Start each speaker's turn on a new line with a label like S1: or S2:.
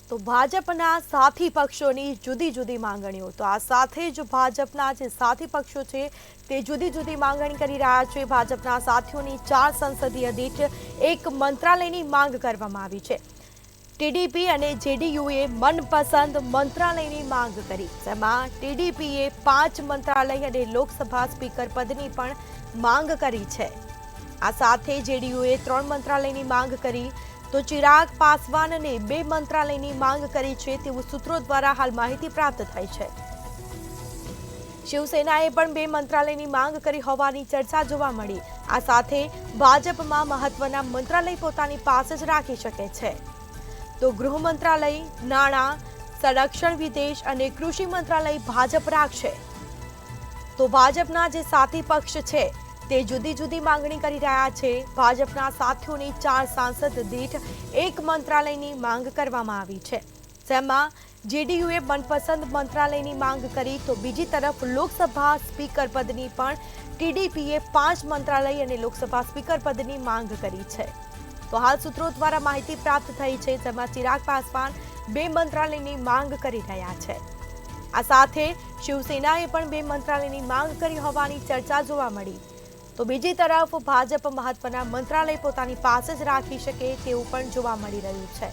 S1: તો ભાજપના સાથી પક્ષોની જુદી જુદી માંગણીઓ તો આ સાથે જ ભાજપના જે સાથી પક્ષો છે તે જુદી જુદી માંગણી કરી રહ્યા છે। ભાજપના સાથીઓની 4 સંસદીય દીઠ એક મંત્રાલયની માંગ કરવામાં આવી છે। ટીડીપી અને જેડીયુએ મનપસંદ મંત્રાલયની માંગ કરી, જેમાં ટીડીપીએ 5 મંત્રાલય અને લોકસભા સ્પીકર પદની પણ માંગ કરી છે। આ સાથે જેડીયુએ 3 મંત્રાલયની માંગ કરી તો ચિરાગ પાસવાનને 2 મંત્રાલયની માંગ કરી છે તેવું સૂત્રો દ્વારા હાલ માહિતી પ્રાપ્ત થઈ છે। શિવસેનાએ પણ 2 મંત્રાલયની માંગ કરી હોવાની ચર્ચા જોવા મળી। આ સાથે ભાજપમાં મહત્વના મંત્રાલય પોતાની પાસે જ રાખી શકે છે, તો ગૃહ મંત્રાલય, નાણાં, સંરક્ષણ, વિદેશ અને કૃષિ મંત્રાલય ભાજપ રાખશે। તો ભાજપના જે સાથી પક્ષ છે તે જુદી જુદી માંગણી કરી રહ્યા છે। ભાજપના સાથીઓની 4 સાંસદ દીઠ એક મંત્રાલયની માંગ કરવામાં આવી છે, જેમાં જેડીયુએ મનપસંદ મંત્રાલયની માંગ કરી તો બીજી તરફ લોકસભા સ્પીકર પદની પણ ટીડીપીએ 5 મંત્રાલય અને લોકસભા સ્પીકર પદની માંગ કરી છે। તો હાલ સૂત્રો દ્વારા માહિતી પ્રાપ્ત થઈ છે, જેમાં ચિરાગ પાસવાન 2 મંત્રાલયની માંગ કરી રહ્યા છે। આ સાથે શિવસેનાએ પણ 2 મંત્રાલયની માંગ કરી હોવાની ચર્ચા જોવા મળી, તો બીજી તરફ ભાજપ મહત્વના મંત્રાલય પોતાની પાસે જ રાખી શકે તેવું પણ જોવા મળી રહ્યું છે।